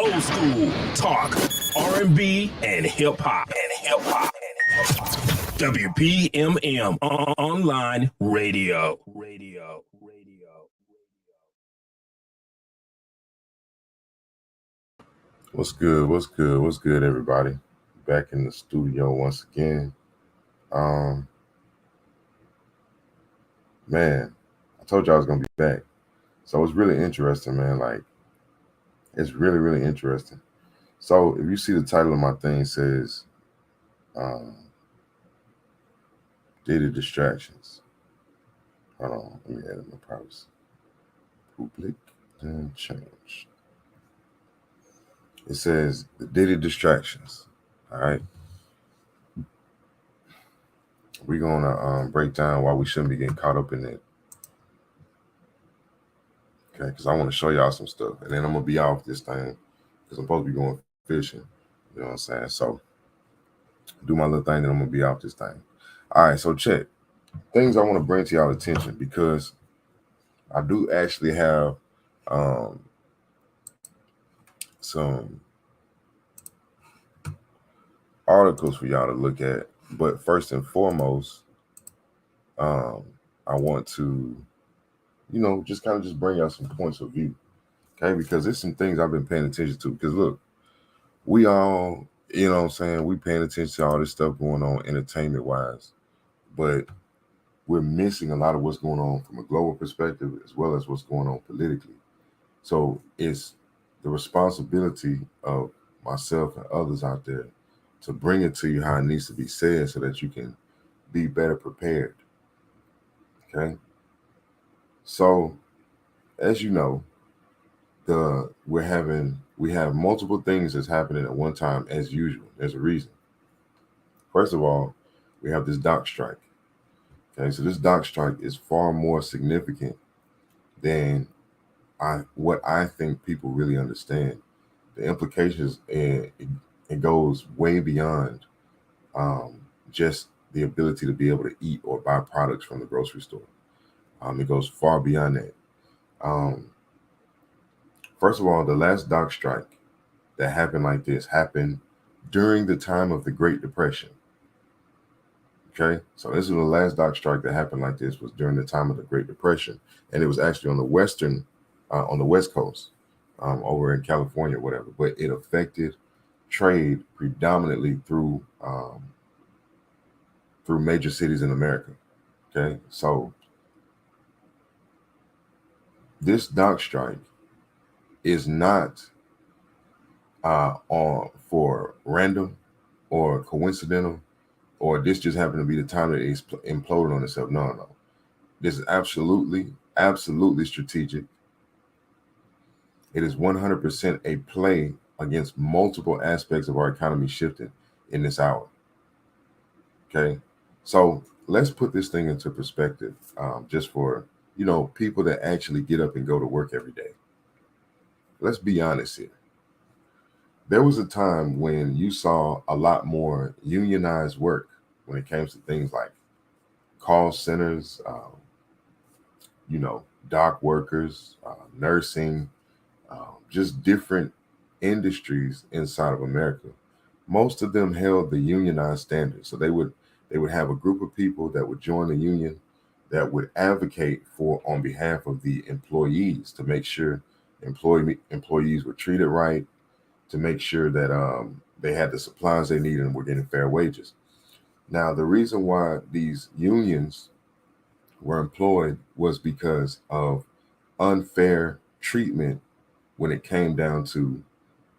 Old school talk, R&B, and hip hop. WPMM online radio. What's good? What's good, everybody? Back in the studio once again. Man, I told you I was gonna be back. So it's really interesting, man. Like, it's really interesting. So if you see the title of my thing says Diddy Distractions. Hold on, let me add my privacy. Public and change. It says the Diddy Distractions. All right. We're gonna break down why we shouldn't be getting caught up in it. Okay, because I want to show y'all some stuff, and then I'm gonna be off this thing because I'm supposed to be going fishing. You know what I'm saying? So do my little thing, then I'm gonna be off this thing. All right, so check things I want to bring to y'all attention because I do actually have some articles for y'all to look at. But first and foremost, I want to, just kind of just bring y'all some points of view. Okay, because there's some things I've been paying attention to. Because look, we all, you know what I'm saying, we paying attention to all this stuff going on entertainment wise, but we're missing a lot of what's going on from a global perspective as well as what's going on politically. So it's the responsibility of myself and others out there to bring it to you how it needs to be said so that you can be better prepared. Okay. So as you know, we have multiple things that's happening at one time as usual. There's a reason. First of all, we have this dock strike. Okay, so this dock strike is far more significant than what I think people really understand. The implications, it goes way beyond just the ability to be able to eat or buy products from the grocery store. It goes far beyond that. First of all, the last dock strike that happened like this happened during the time of the Great Depression. Okay, so this is the last dock strike that happened like this was during the time of the Great Depression, and it was actually on the West Coast, over in California, or whatever. But it affected trade predominantly through major cities in America. Okay, so this dock strike is not for random or coincidental, or this just happened to be the time that it imploded on itself. No. This is absolutely strategic. It is 100% a play against multiple aspects of our economy shifting in this hour. Okay, so let's put this thing into perspective, just for people that actually get up and go to work every day. Let's be honest here. There was a time when you saw a lot more unionized work when it came to things like call centers, dock workers, nursing, just different industries inside of America. Most of them held the unionized standard. So they would have a group of people that would join the union that would advocate on behalf of the employees to make sure employees were treated right, to make sure that they had the supplies they needed and were getting fair wages. Now, the reason why these unions were employed was because of unfair treatment when it came down to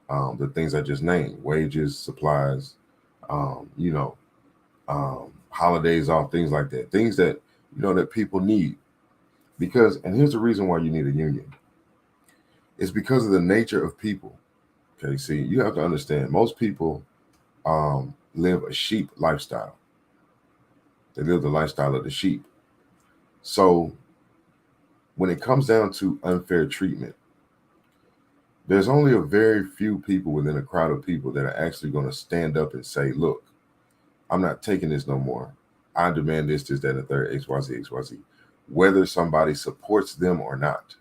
the things I just named: wages, supplies, holidays off, things like that, things that that people need. And here's the reason why you need a union. It's because of the nature of people. Okay, see, you have to understand, most people live a sheep lifestyle. They live the lifestyle of the sheep. So when it comes down to unfair treatment, there's only a very few people within a crowd of people that are actually going to stand up and say, look, I'm not taking this no more. I demand this, that, and the third, XYZ, whether somebody supports them or not.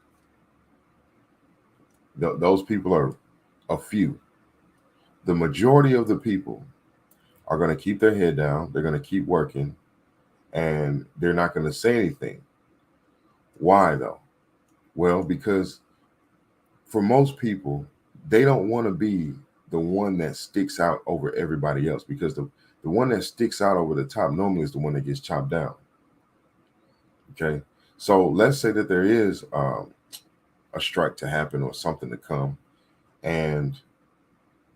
Those people are a few. The majority of the people are going to keep their head down. They're going to keep working, and they're not going to say anything. Why though? Well, because for most people, they don't want to be the one that sticks out over everybody else, because the one that sticks out over the top normally is the one that gets chopped down. Okay. So let's say that there is a strike to happen or something to come, and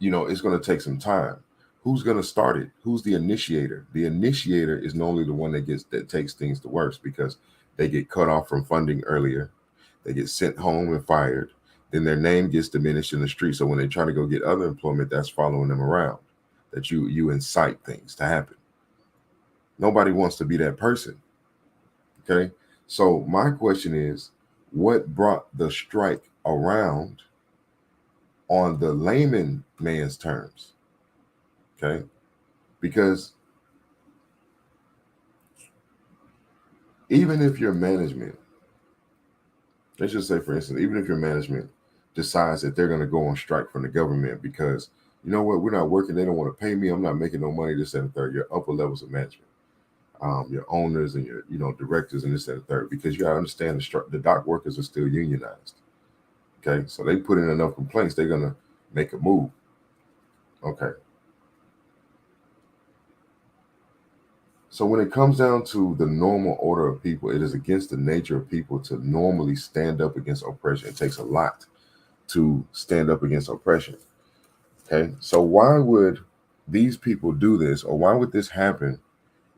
it's going to take some time. Who's going to start it? Who's the initiator? The initiator is normally the one that takes things the worst, because they get cut off from funding earlier. They get sent home and fired. Then their name gets diminished in the street. So when they try to go get other employment, that's following them around. That you incite things to happen. Nobody wants to be that person. Okay. So my question is, what brought the strike around on the layman man's terms? Okay. Because even if your management, let's just say, for instance, even if your management decides that they're going to go on strike from the government because, you know what, we're not working, they don't want to pay me, I'm not making no money, this and the third, your upper levels of management, your owners and your directors and this and the third, because you got to understand the dock workers are still unionized. Okay, so they put in enough complaints, they're going to make a move. Okay. So when it comes down to the normal order of people, it is against the nature of people to normally stand up against oppression. It takes a lot to stand up against oppression. Okay. So why would these people do this, or why would this happen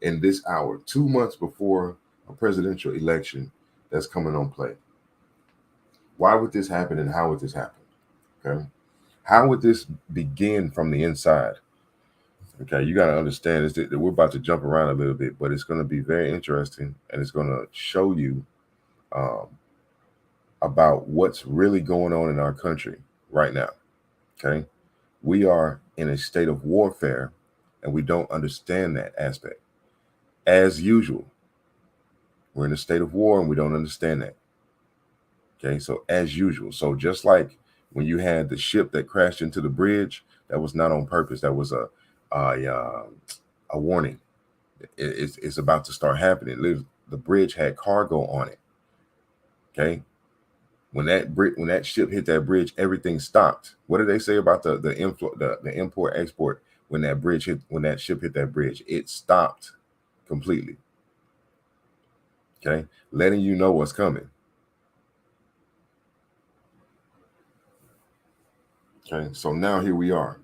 in this hour, 2 months before a presidential election that's coming on play? Why would this happen, and how would this happen? Okay. How would this begin from the inside? Okay, you got to understand is that we're about to jump around a little bit, but it's going to be very interesting, and it's going to show you um, about what's really going on in our country right now. Okay, we are in a state of warfare, and we don't understand that aspect. As usual, we're in a state of war, and we don't understand that. Okay, so as usual, so just like when you had the ship that crashed into the bridge, that was not on purpose. That was a warning. It's about to start happening. The bridge had cargo on it. Okay, when that ship hit that bridge, everything stopped. What did they say about the import export when that ship hit that bridge? It stopped completely. Okay, letting you know what's coming. Okay, so now here we are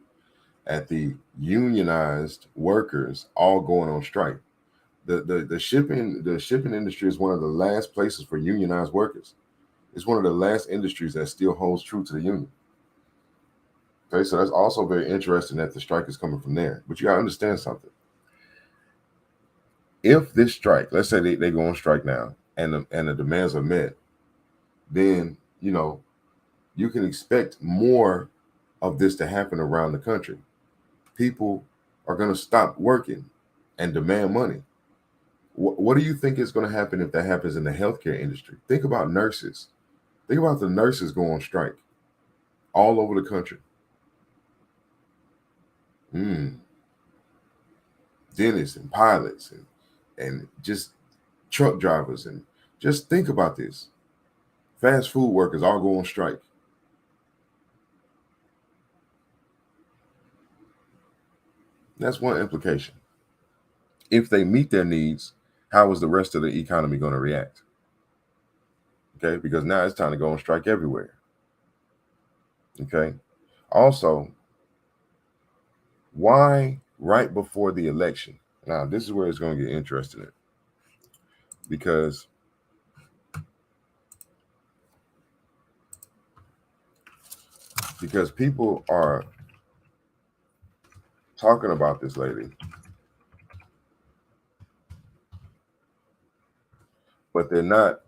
at the unionized workers all going on strike. The shipping industry is one of the last places for unionized workers. It's one of the last industries that still holds true to the union. Okay, so that's also very interesting that the strike is coming from there. But you gotta understand something. If this strike, let's say they go on strike now, and the demands are met, then you can expect more of this to happen around the country. People are going to stop working and demand money. What do you think is going to happen if that happens in the healthcare industry? Think about nurses. Think about the nurses go on strike all over the country. Dentists and pilots and just truck drivers, and just think about this. Fast food workers all go on strike. That's one implication. If they meet their needs, how is the rest of the economy going to react? Okay, because now it's time to go on strike everywhere. Okay. Also, why right before the election? Now, this is where it's going to get interesting, because people are talking about this lately, but they're not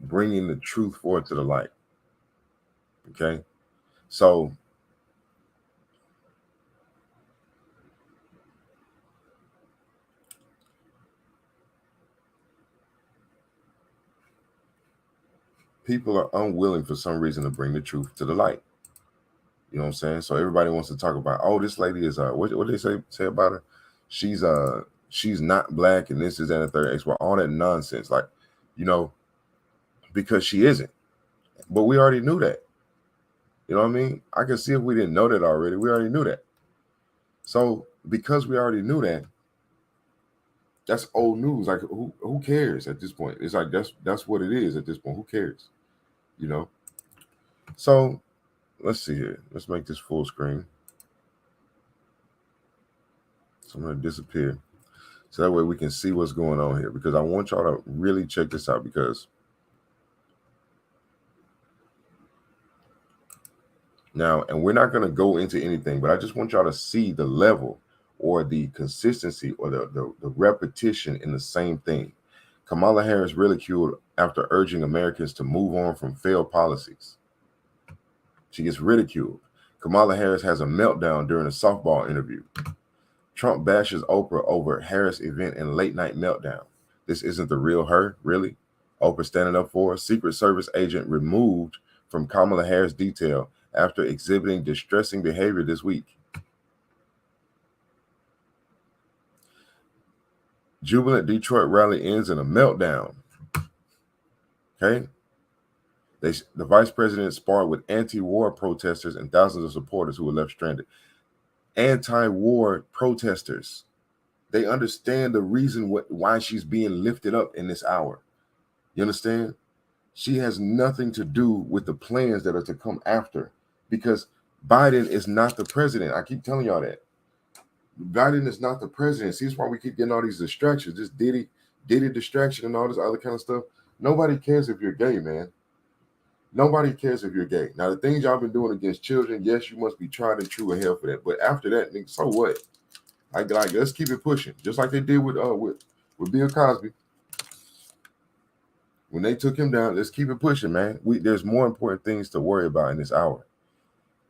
bringing the truth forward to the light. Okay, so people are unwilling for some reason to bring the truth to the light. You know what I'm saying? So everybody wants to talk about, oh, this lady is what they say about her? She's not black and this is that and the third. Well, all that nonsense, like, you know, because she isn't. But we already knew that. You know what I mean? I can see if we didn't know that already. We already knew that. So because we already knew that, that's old news. Like who cares at this point? It's like that's what it is at this point. Who cares? You know? So let's see here. Let's make this full screen. So I'm gonna disappear. So that way we can see what's going on here, because I want y'all to really check this out, because now, and we're not going to go into anything, but I just want y'all to see the level or the consistency or the repetition in the same thing. Kamala Harris ridiculed after urging Americans to move on from failed policies. She gets ridiculed. Kamala Harris has a meltdown during a softball interview. Trump bashes Oprah over Harris event and late night meltdown. This isn't the real her, really? Oprah standing up for her. Secret Service agent removed from Kamala Harris detail after exhibiting distressing behavior this week. Jubilant Detroit rally ends in a meltdown. Okay? The vice president sparred with anti-war protesters and thousands of supporters who were left stranded. Anti-war protesters. They understand the reason why she's being lifted up in this hour. You understand? She has nothing to do with the plans that are to come after, because Biden is not the president. I keep telling y'all that. Biden is not the president. See, that's why we keep getting all these distractions. This Diddy Distraction and all this other kind of stuff. Nobody cares if you're gay, man. Nobody cares if you're gay. Now, the things y'all been doing against children, yes, you must be tried and true in hell for that. But after that, nigga, so what? Like, let's keep it pushing, just like they did with Bill Cosby. When they took him down, let's keep it pushing, man. There's more important things to worry about in this hour.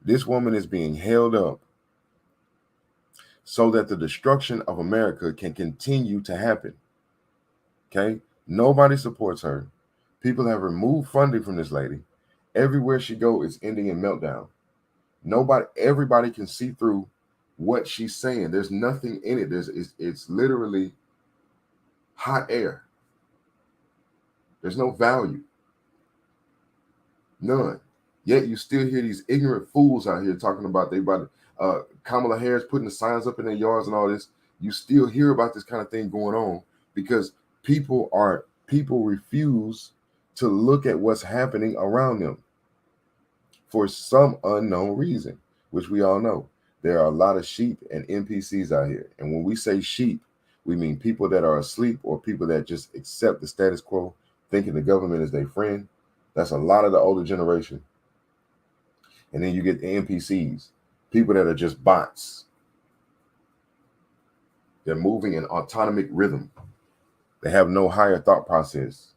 This woman is being held up so that the destruction of America can continue to happen. Okay? Nobody supports her. People have removed funding from this lady. Everywhere she goes, it's ending in meltdown. Everybody can see through what she's saying. There's nothing in it. It's literally hot air. There's no value. None. Yet you still hear these ignorant fools out here talking about Kamala Harris putting the signs up in their yards and all this. You still hear about this kind of thing going on because people refuse to look at what's happening around them for some unknown reason, which we all know. There are a lot of sheep and NPCs out here. And when we say sheep, we mean people that are asleep or people that just accept the status quo, thinking the government is their friend. That's a lot of the older generation. And then you get the NPCs, people that are just bots. They're moving in autonomic rhythm. They have no higher thought process.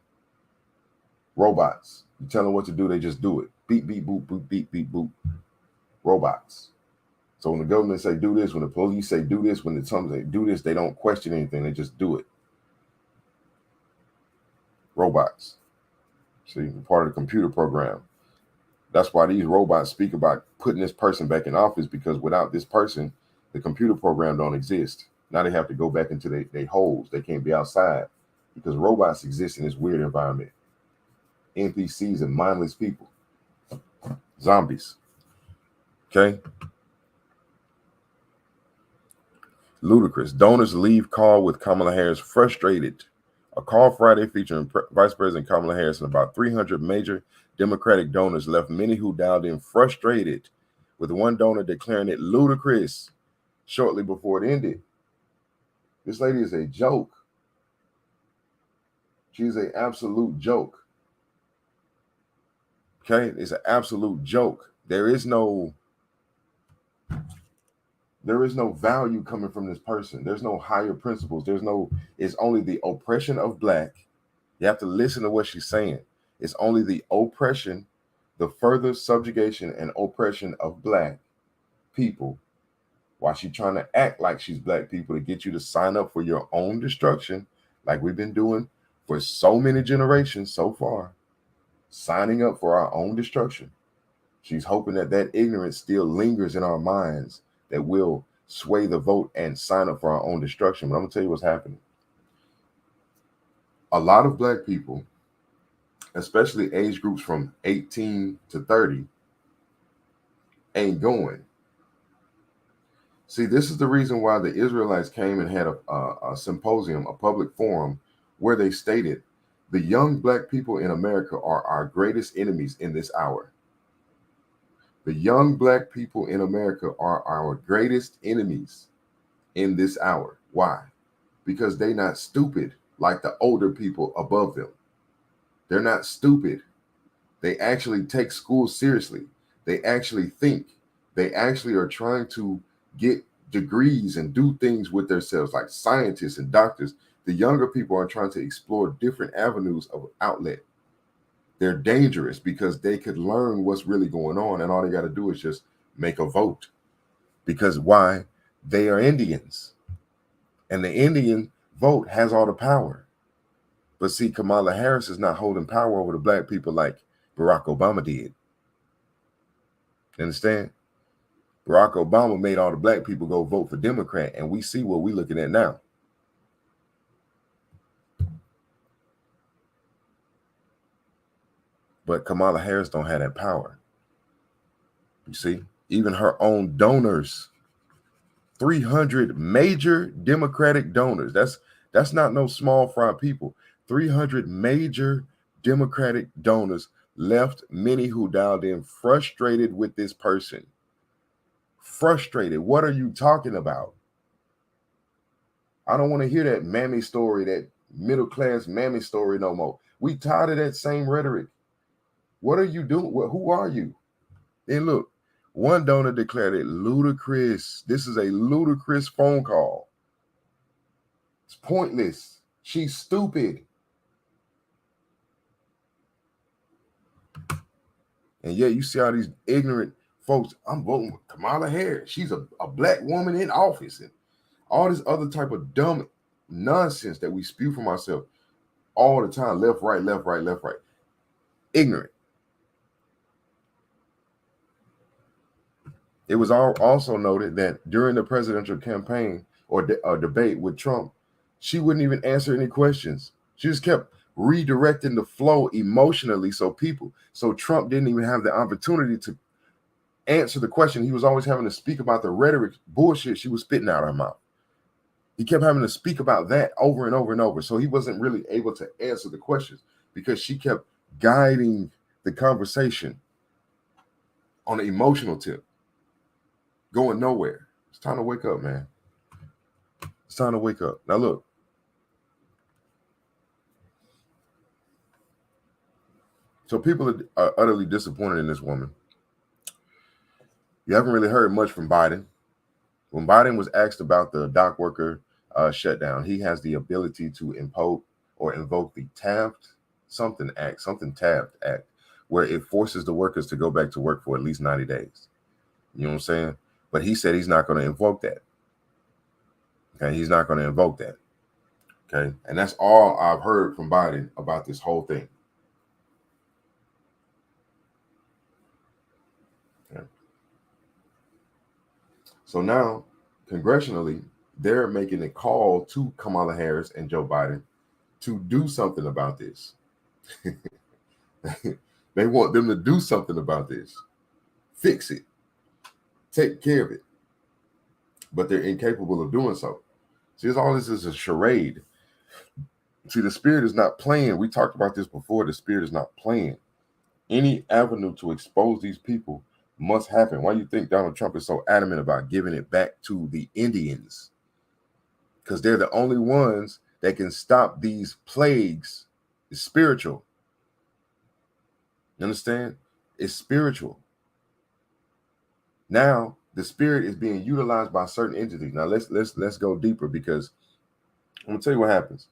Robots. You tell them what to do, they just do it. Beep, beep, boop, boop, beep, beep, boop. Robots. So when the government say do this, when the police say do this, when the Trump say do this, they don't question anything. They just do it. Robots. See, part of the computer program. That's why these robots speak about putting this person back in office, because without this person, the computer program don't exist. Now they have to go back into their holes. They can't be outside because robots exist in this weird environment. NPCs and mindless people. Zombies. Okay? Ludicrous. Donors leave call with Kamala Harris frustrated. A call Friday featuring Vice President Kamala Harris and about 300 major Democratic donors left many who dialed in frustrated, with one donor declaring it ludicrous shortly before it ended. This lady is a joke. She's an absolute joke. Okay? It's an absolute joke. There is no value coming from this person. There's no higher principles. It's only the oppression of black. You have to listen to what she's saying. It's only the oppression, the further subjugation and oppression of black people, while she's trying to act like she's black people to get you to sign up for your own destruction, like we've been doing for so many generations so far, signing up for our own destruction. She's hoping that that ignorance still lingers in our minds, that we'll sway the vote and sign up for our own destruction. But I'm going to tell you what's happening. A lot of black people, especially age groups from 18 to 30, ain't going. See, this is the reason why the Israelites came and had a symposium, a public forum, where they stated the young black people in America are our greatest enemies in this hour. The young black people in America are our greatest enemies in this hour. Why? Because they're not stupid like the older people above them. They're not stupid. They actually take school seriously. They actually think. They actually are trying to get degrees and do things with themselves, like scientists and doctors. The younger people are trying to explore different avenues of outlet. They're dangerous because they could learn what's really going on, and all they got to do is just make a vote. Because why? They are Indians, and the Indian vote has all the power. But see, Kamala Harris is not holding power over the black people like Barack Obama did. You understand? Barack Obama made all the black people go vote for Democrat, and we see what we're looking at now. But Kamala Harris don't have that power. You see, even her own donors, 300 major Democratic donors. That's not no small fry people. 300 major Democratic donors left many who dialed in frustrated with this person. Frustrated. What are you talking about? I don't want to hear that mammy story, that middle class mammy story no more. We tired of that same rhetoric. What are you doing? Who are you? And look, one donor declared it ludicrous. This is a ludicrous phone call. It's pointless. She's stupid. And yet you see all these ignorant folks, I'm voting with Kamala Harris. She's a black woman in office. And all this other type of dumb nonsense that we spew from ourselves all the time. Left, right, left, right, left, right. Ignorant. It was also noted that during the presidential campaign or debate with Trump, she wouldn't even answer any questions. She just kept redirecting the flow emotionally, so Trump didn't even have the opportunity to answer the question. He was always having to speak about the rhetoric bullshit she was spitting out her mouth. He kept having to speak about that over and over and over. So he wasn't really able to answer the questions because she kept guiding the conversation on an emotional tip. Going nowhere. It's time to wake up, man. It's time to wake up. Now look. So people are utterly disappointed in this woman. You haven't really heard much from Biden. When Biden was asked about the dock worker shutdown, he has the ability to invoke the Taft Act, where it forces the workers to go back to work for at least 90 days. You know what I'm saying? But he said he's not going to invoke that. Okay, he's not going to invoke that. Okay, and that's all I've heard from Biden about this whole thing. Okay. So now, congressionally, they're making a call to Kamala Harris and Joe Biden to do something about this. They want them to do something about this. Fix it. Take care of it. But they're incapable of doing so. See, all this is a charade. See, the spirit is not playing. We talked about this before. The spirit is not playing. Any avenue to expose these people must happen. Why do you think Donald Trump is so adamant about giving it back to the Indians? Because they're the only ones that can stop these plagues. It's spiritual. You understand? It's spiritual. Now the spirit is being utilized by certain entities. Now let's go deeper, because I'm gonna tell you what happens.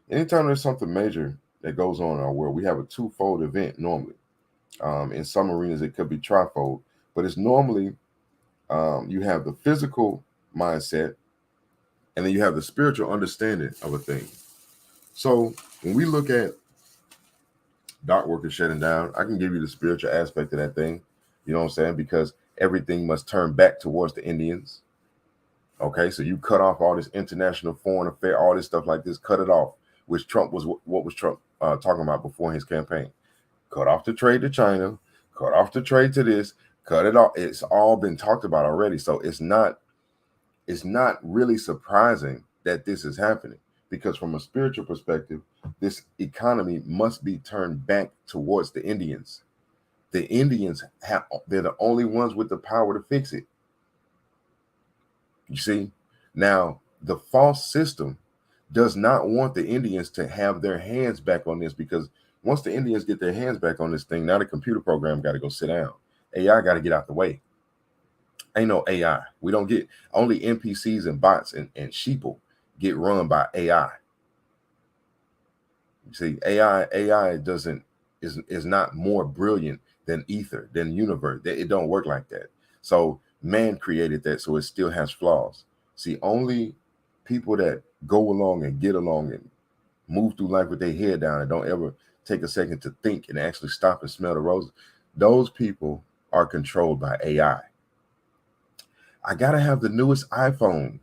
Anytime there's something major that goes on in our world, we have a twofold event normally. In some arenas, it could be trifold, but it's normally you have the physical mindset, and then you have the spiritual understanding of a thing. So when we look at dock workers shutting down, I can give you the spiritual aspect of that thing. You know what I'm saying? Because everything must turn back towards the Indians. Okay, so you cut off all this international foreign affair, all this stuff like this, cut it off, which Trump was, what was Trump talking about before his campaign? Cut off the trade to China, cut off the trade to this, cut it off. It's all been talked about already. So it's not really surprising that this is happening, because from a spiritual perspective, this economy must be turned back towards the Indians. The Indians they're the only ones with the power to fix it. You see, now the false system does not want the Indians to have their hands back on this, because once the Indians get their hands back on this thing, now the computer program got to go sit down. AI got to get out the way. Ain't no AI. We don't get, only NPCs and bots and sheeple get run by AI. You see, AI is not more brilliant than ether, than universe. It don't work like that. So man created that, so it still has flaws. See, only people that go along and get along and move through life with their head down and don't ever take a second to think and actually stop and smell the roses, those people are controlled by AI. I gotta have the newest iPhone.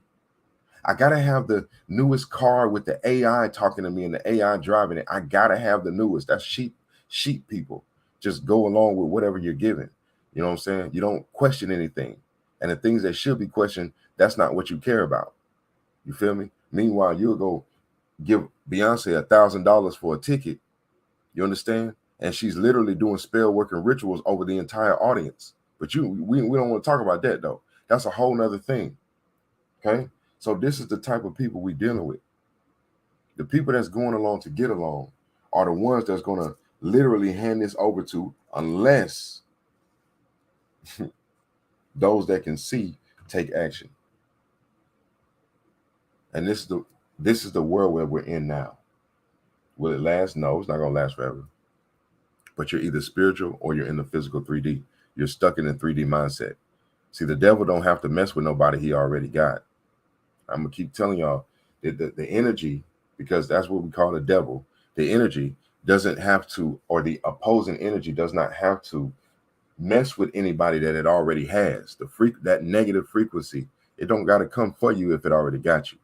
I gotta have the newest car with the AI talking to me and the AI driving it. I gotta have the newest. That's sheep people. Just go along with whatever you're given. You know what I'm saying? You don't question anything. And the things that should be questioned, that's not what you care about. You feel me? Meanwhile, you'll go give Beyonce $1,000 for a ticket. You understand? And she's literally doing spell work and rituals over the entire audience. But we don't want to talk about that though. That's a whole nother thing. Okay. So this is the type of people we're dealing with. The people that's going along to get along are the ones that's going to literally hand this over to, unless those that can see take action. And this is the world where we're in now. Will it last? No, it's not going to last forever. But you're either spiritual or you're in the physical 3D. You're stuck in the 3D mindset. See, the devil don't have to mess with nobody he already got. I'm going to keep telling y'all that the energy, because that's what we call the devil, the energy doesn't have to, or the opposing energy does not have to mess with anybody that it already has. That negative frequency, it don't got to come for you if it already got you.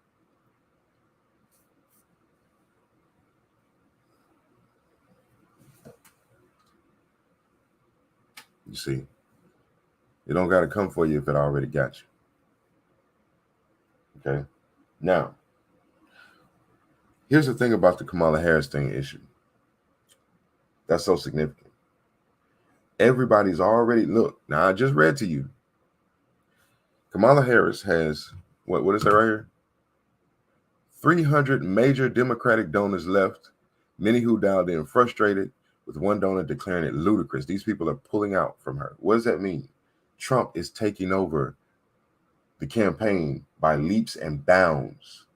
You see, it don't got to come for you if it already got you. Okay. Now, here's the thing about the Kamala Harris thing issue. That's so significant. Everybody's already, look, now I just read to you. Kamala Harris has, what is that right here? 300 major Democratic donors left, many who dialed in frustrated, with one donor declaring it ludicrous. These people are pulling out from her. What does that mean? Trump is taking over the campaign by leaps and bounds.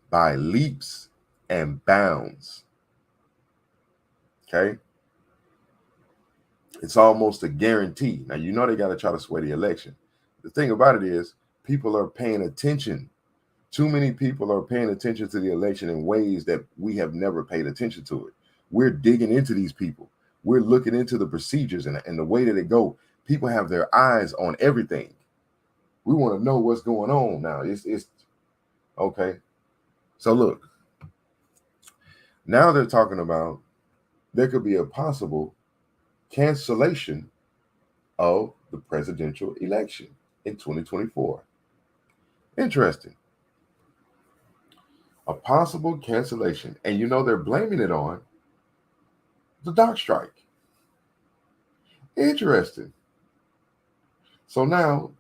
By leaps and bounds. Okay? It's almost a guarantee. Now, you know they got to try to sway the election. The thing about it is, people are paying attention. Too many people are paying attention to the election in ways that we have never paid attention to it. We're digging into these people. We're looking into the procedures and the way that they go. People have their eyes on everything. We want to know what's going on now. It's okay. So look, now they're talking about there could be a possible cancellation of the presidential election in 2024. Interesting. A possible cancellation. And you know they're blaming it on the dock strike. Interesting. So now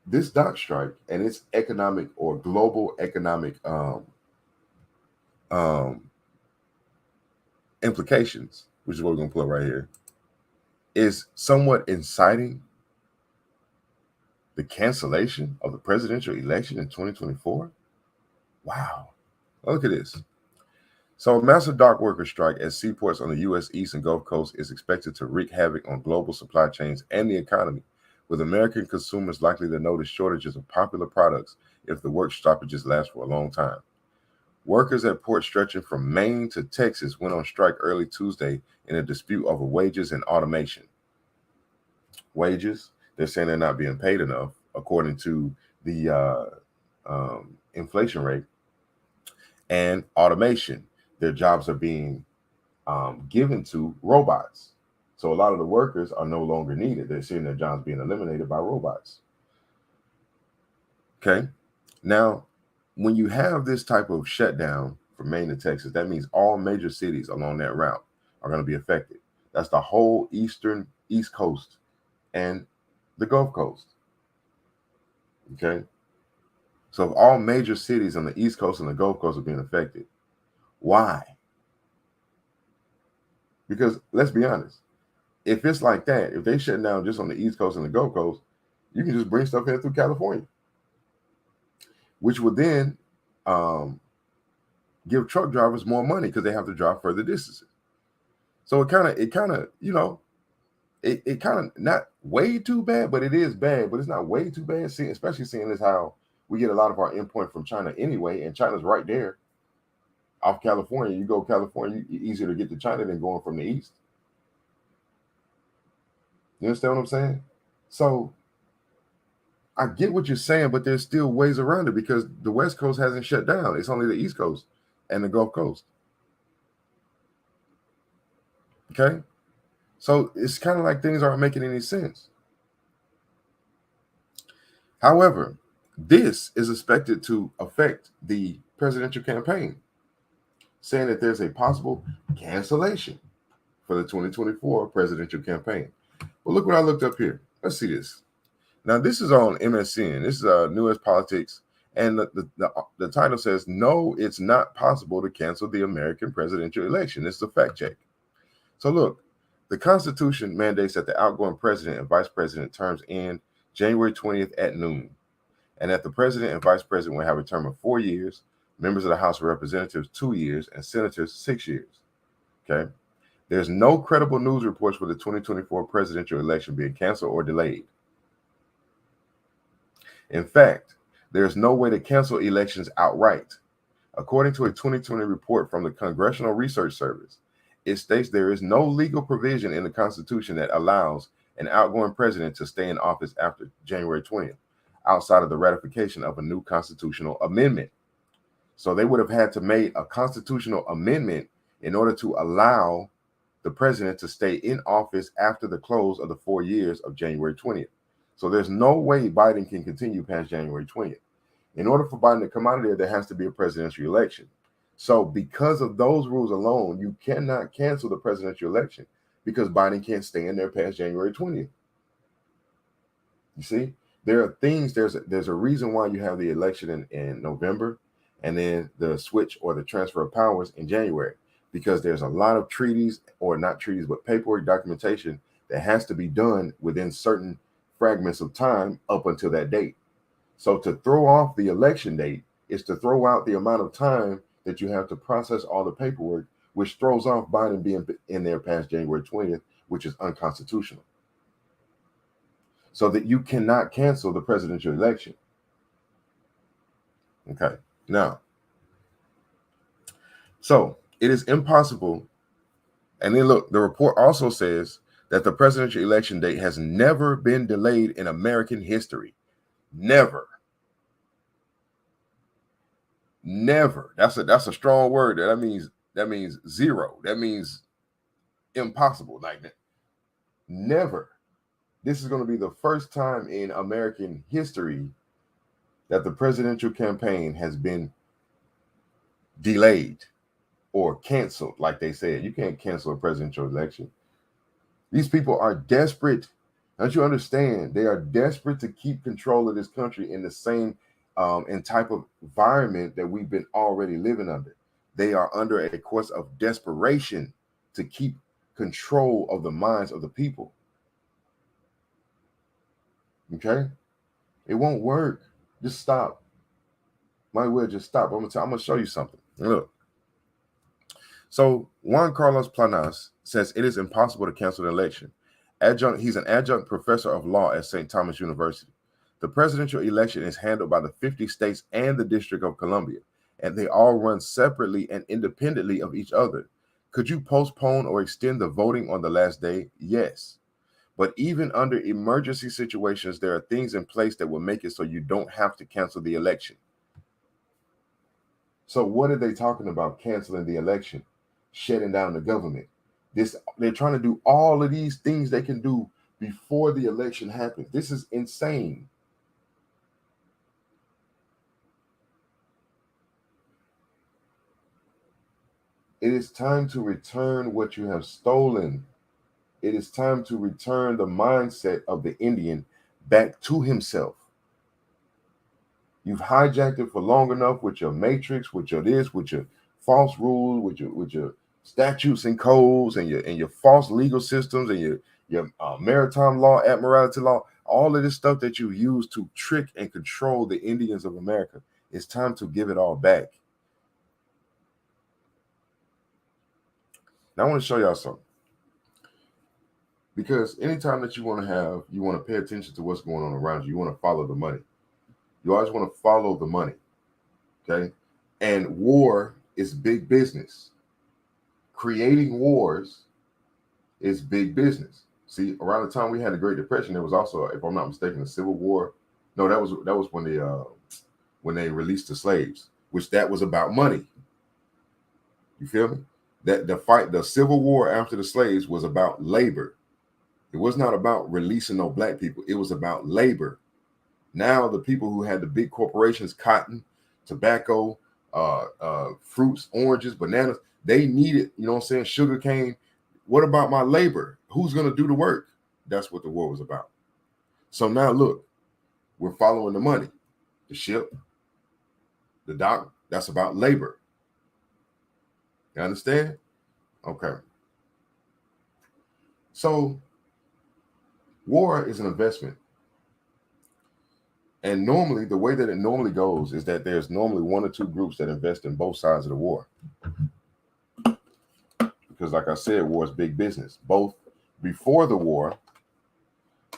this dock strike and its economic or global economic implications, which is what we're going to put right here, is somewhat inciting the cancellation of the presidential election in 2024. Wow. Look at this. So a massive dock worker strike at seaports on the U.S. East and Gulf Coast is expected to wreak havoc on global supply chains and the economy, with American consumers likely to notice shortages of popular products if the work stoppages last for a long time. Workers at ports stretching from Maine to Texas went on strike early Tuesday in a dispute over wages and automation. Wages, they're saying they're not being paid enough, according to the inflation rate. And automation, their jobs are being given to robots. So a lot of the workers are no longer needed. They're seeing their jobs being eliminated by robots. Okay. Now, when you have this type of shutdown from Maine to Texas, that means all major cities along that route are going to be affected. That's the whole East Coast and the Gulf Coast. Okay. So if all major cities on the East Coast and the Gulf Coast are being affected, why? Because let's be honest, if it's like that, if they shut down just on the East Coast and the Gulf Coast, you can just bring stuff in through California, which would then give truck drivers more money because they have to drive further distances. So it kind of, it kind of not way too bad, but it is bad, but it's not way too bad. Especially seeing as how we get a lot of our import from China anyway, and China's right there off California. You go California, easier to get to China than going from the east. You understand what I'm saying? So I get what you're saying, but there's still ways around it because the West Coast hasn't shut down. It's only the East Coast and the Gulf Coast. Okay? So it's kind of like things aren't making any sense. However, this is expected to affect the presidential campaign, saying that there's a possible cancellation for the 2024 presidential campaign. Well, look what I looked up here. Let's see this. Now, this is on MSN. This is Newest Politics. And the title says, "No, it's not possible to cancel the American presidential election." This is a fact check. So look, the Constitution mandates that the outgoing president and vice president terms end January 20th at noon, and that the president and vice president will have a term of 4 years, members of the House of Representatives 2 years, and senators 6 years. Okay? There's no credible news reports for the 2024 presidential election being canceled or delayed. In fact, there's no way to cancel elections outright. According to a 2020 report from the Congressional Research Service, it states there is no legal provision in the Constitution that allows an outgoing president to stay in office after January 20th, outside of the ratification of a new constitutional amendment. So they would have had to make a constitutional amendment in order to allow the president to stay in office after the close of the 4 years of January 20th. So there's no way Biden can continue past January 20th. In order for Biden to come out of there has to be a presidential election. So because of those rules alone, you cannot cancel the presidential election because Biden can't stay in there past January 20th. You see, there are things, there's a reason why you have the election in November and then the switch or the transfer of powers in January, because there's a lot of treaties, or not treaties, but paperwork documentation that has to be done within certain fragments of time up until that date. So to throw off the election date is to throw out the amount of time that you have to process all the paperwork, which throws off Biden being in there past January 20th, which is unconstitutional. So that you cannot cancel the presidential election. Okay. Now, so it is impossible. And then look, the report also says that the presidential election date has never been delayed in American history. Never. Never. That's a strong word. That means zero. That means impossible. Like that. Never. This is going to be the first time in American history that the presidential campaign has been delayed or canceled, like they said. You can't cancel a presidential election. These people are desperate. Don't you understand? They are desperate to keep control of this country in the same and type of environment that we've been already living under. They are under a course of desperation to keep control of the minds of the people. Okay? It won't work. Just stop. Might well just stop. I'm gonna show you something. Look. So Juan Carlos Planas says it is impossible to cancel an election. He's an adjunct professor of law at St. Thomas University. The presidential election is handled by the 50 states and the District of Columbia. and they all run separately and independently of each other. Could you postpone or extend the voting on the last day? Yes. But even under emergency situations, there are things in place that will make it so you don't have to cancel the election. So what are they talking about canceling the election, shutting down the government? They're trying to do all of these things they can do before the election happens. This is insane. It is time to return what you have stolen. It is time to return the mindset of the Indian back to himself. You've hijacked it for long enough with your matrix, with your this, with your false rules, with your statutes and codes, and your false legal systems, and your maritime law, admiralty law, all of this stuff that you use to trick and control the Indians of America. It's time to give it all back. Now I want to show y'all something. Because anytime that you want to pay attention to what's going on around you, you want to follow the money. You always want to follow the money. Okay. And war is big business. Creating wars is big business. See, around the time we had the Great Depression, there was also, if I'm not mistaken, a Civil War. No, that was when they released the slaves, which that was about money. You feel me? That the Civil War after the slaves was about labor. It was not about releasing no black people. It was about labor. Now the people who had the big corporations, cotton, tobacco, fruits, oranges, bananas, they needed, you know what I'm saying, sugar cane. What about my labor? Who's going to do the work? That's what the war was about. So now look, we're following the money. The ship, the dock, that's about labor. You understand? Okay. So war is an investment. And normally, the way that it normally goes is that there's normally one or two groups that invest in both sides of the war. Because like I said, war is big business, both before the war,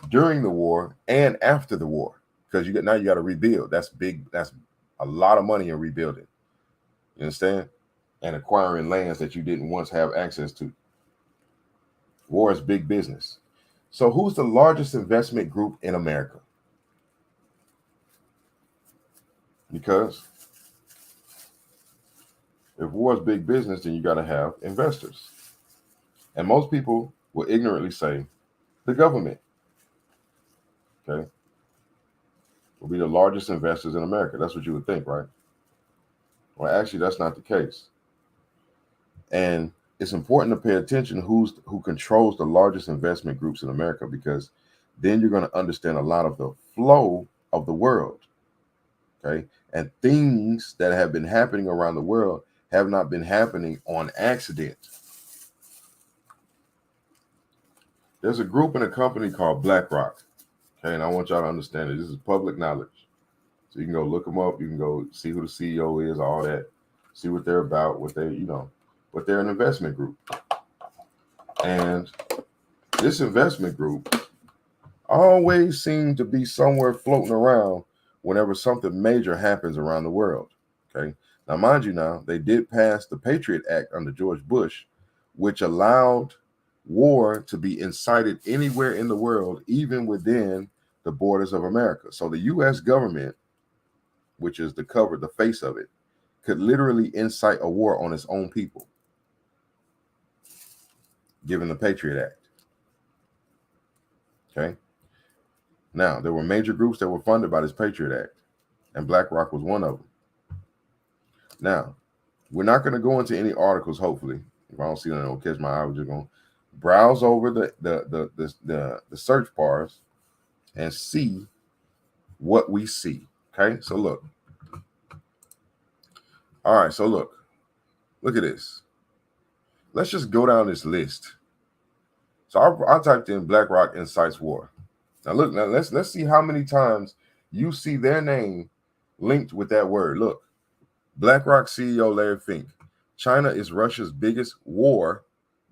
during the war, and after the war. Because you got to rebuild. That's big. That's a lot of money in rebuilding. You understand? And acquiring lands that you didn't once have access to. War is big business. So who's the largest investment group in America? Because if war is big business, then you got to have investors. And most people will ignorantly say the government, okay, will be the largest investors in America. That's what you would think, right? Well, actually, that's not the case. And it's important to pay attention who controls the largest investment groups in America, because then you're going to understand a lot of the flow of the world. Okay. And things that have been happening around the world have not been happening on accident. There's a group in a company called BlackRock. Okay. And I want y'all to understand it. This is public knowledge. So you can go look them up. You can go see who the CEO is, all that, see what they're about, but they're an investment group. And this investment group always seems to be somewhere floating around whenever something major happens around the world. Okay. Now, mind you, they did pass the Patriot Act under George Bush, which allowed war to be incited anywhere in the world, even within the borders of America. So the U.S. government, which is the face of it, could literally incite a war on its own people, given the Patriot Act. Okay. Now, there were major groups that were funded by this Patriot Act, and BlackRock was one of them. Now, we're not going to go into any articles, hopefully. If I don't see them, it'll catch my eye. We're just going to browse over the search bars and see what we see. Okay, so look. All right, so look at this. Let's just go down this list. So I typed in BlackRock incites war. Now look, let's see how many times you see their name linked with that word. Look, BlackRock CEO Larry Fink. China is Russia's biggest war.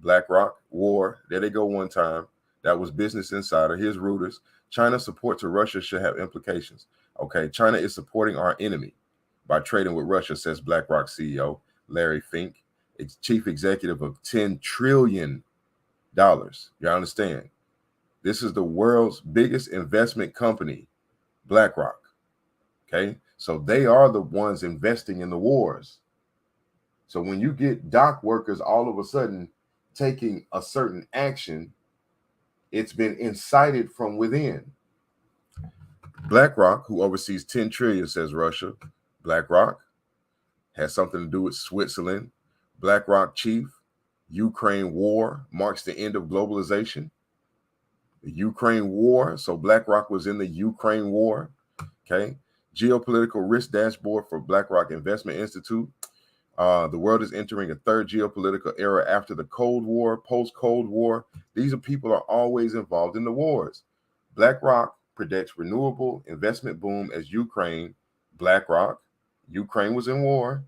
BlackRock war. There they go one time. That was Business Insider. Here's Reuters. China's support to Russia should have implications. Okay, China is supporting our enemy. by trading with Russia, says BlackRock CEO Larry Fink, chief executive of $10 trillion. You understand? This is the world's biggest investment company, BlackRock. Okay, so they are the ones investing in the wars. So when you get dock workers all of a sudden taking a certain action, it's been incited from within. BlackRock, who oversees 10 trillion, says Russia. BlackRock has something to do with Switzerland. BlackRock chief, Ukraine war marks the end of globalization. The Ukraine war, so BlackRock was in the Ukraine war. Okay. Geopolitical risk dashboard for BlackRock Investment Institute. The world is entering a third geopolitical era after the Cold War, post-Cold War. These people are always involved in the wars. BlackRock predicts renewable investment boom as BlackRock, Ukraine was in war.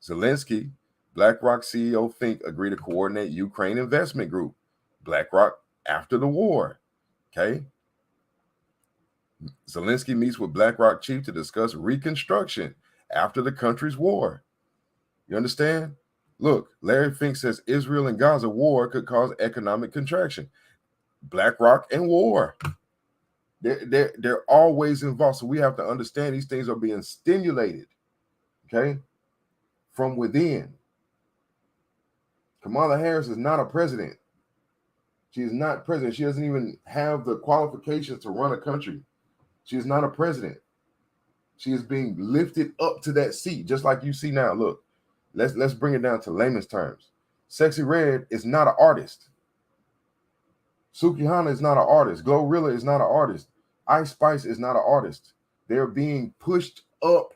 Zelensky, BlackRock CEO Fink agreed to coordinate Ukraine investment group. BlackRock after the war. Okay. Zelensky meets with BlackRock chief to discuss reconstruction after the country's war. You understand? Look, Larry Fink says Israel and Gaza war could cause economic contraction. BlackRock and war. They're always involved. So we have to understand these things are being stimulated, okay, from within. Kamala Harris is not a president. She is not president. She doesn't even have the qualifications to run a country. She is not a president. She is being lifted up to that seat, just like you see now. Look, let's bring it down to layman's terms. Sexy Red is not an artist. Suki Hana is not an artist. Glorilla is not an artist. Ice Spice is not an artist. They're being pushed up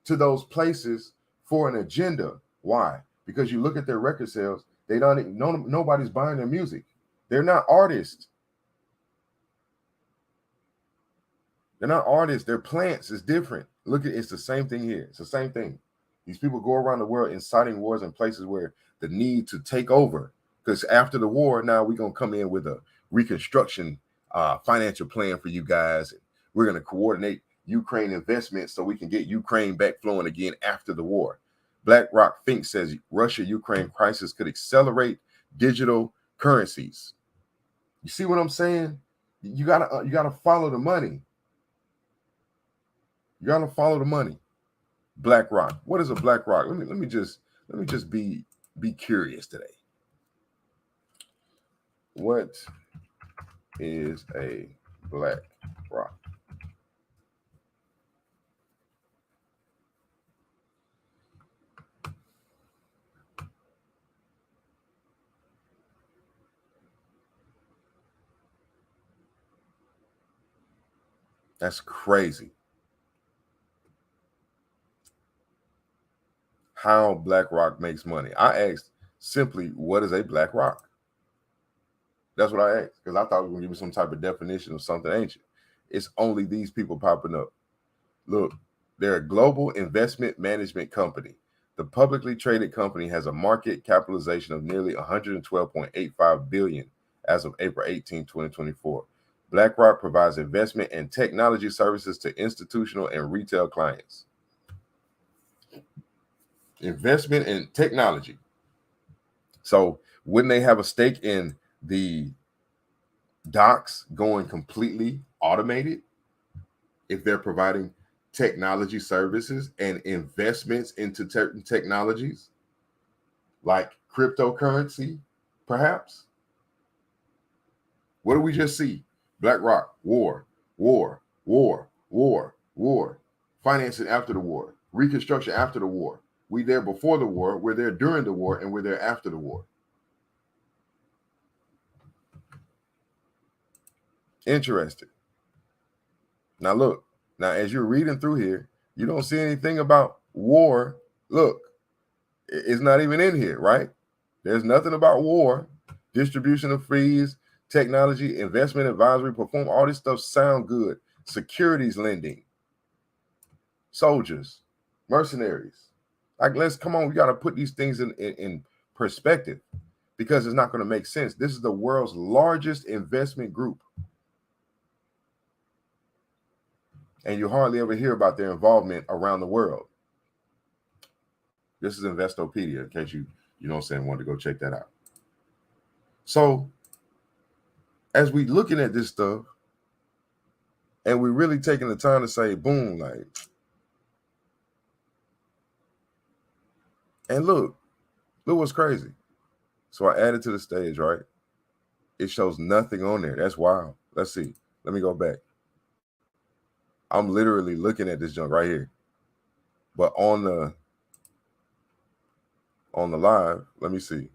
to those places for an agenda. Why? Because you look at their record sales, nobody's buying their music. They're not artists. They're not artists. They're plants. It's different. Look at it's the same thing here. It's the same thing. These people go around the world inciting wars in places where the need to take over. Because after the war, now we're going to come in with a reconstruction financial plan for you guys. We're going to coordinate Ukraine investments so we can get Ukraine back flowing again after the war. BlackRock Fink says Russia-Ukraine crisis could accelerate digital currencies. You see what I'm saying? You gotta follow the money. You gotta follow the money. BlackRock. What is a BlackRock? Let me just be curious today. What is a BlackRock? That's crazy. How BlackRock makes money. I asked simply, what is a BlackRock? That's what I asked, because I thought we were going to give me some type of definition of something ancient. It's only these people popping up. Look, they're a global investment management company. The publicly traded company has a market capitalization of nearly $112.85 billion as of April 18, 2024. BlackRock provides investment and technology services to institutional and retail clients. Investment and technology. So wouldn't they have a stake in the docks going completely automated if they're providing technology services and investments into certain technologies like cryptocurrency, perhaps? What do we just see? BlackRock, war, financing after the war, reconstruction after the war. We there before the war, we're there during the war, and we're there after the war. Interesting. Now look, as you're reading through here, you don't see anything about war. Look, it's not even in here, right? There's nothing about war, distribution of fees, technology, investment advisory, perform, all this stuff sound good. Securities lending, soldiers, mercenaries. Like, come on, we got to put these things in perspective, because it's not going to make sense. This is the world's largest investment group. And you hardly ever hear about their involvement around the world. This is Investopedia, in case you know what I'm saying, wanted to go check that out. So as we looking at this stuff, and we're really taking the time to say, boom, like, and look what's crazy. So I added to the stage, right? It shows nothing on there. That's wild. Let's see. Let me go back. I'm literally looking at this junk right here. But on the live, let me see.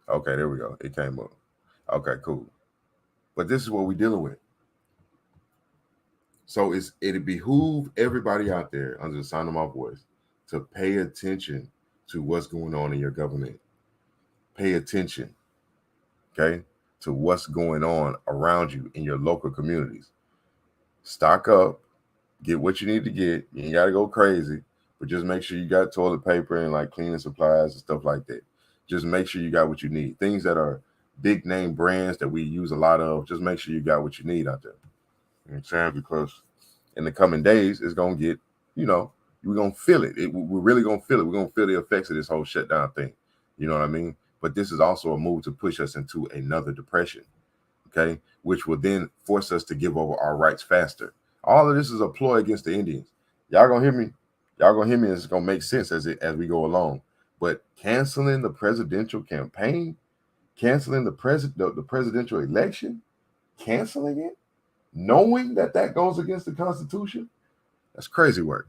Okay, there we go. It came up. Okay, cool. But this is what we're dealing with. So it behoove everybody out there under the sound of my voice to pay attention to what's going on in your government. Pay attention, okay, to what's going on around you in your local communities. Stock up, get what you need to get. You ain't got to go crazy, but just make sure you got toilet paper and like cleaning supplies and stuff like that. Just make sure you got what you need. Things that are big name brands that we use a lot of, just make sure you got what you need out there. You know what I'm saying? Because in the coming days, it's going to get, you know, we're going to feel it. We're really going to feel it. We're going to feel the effects of this whole shutdown thing. You know what I mean? But this is also a move to push us into another depression, okay, which will then force us to give over our rights faster. All of this is a ploy against the Indians. Y'all gonna hear me? Y'all gonna hear me? It's gonna make sense as we go along. But canceling the presidential campaign, canceling the presidential election, canceling it, knowing that goes against the Constitution, that's crazy work.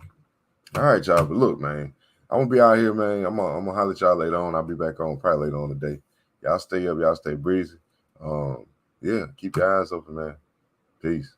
All right, y'all. But look, man, I'm gonna be out here, man. I'm gonna holler at y'all later on. I'll be back on probably later on today. Y'all stay up. Y'all stay breezy. Yeah, keep your eyes open, man. Peace.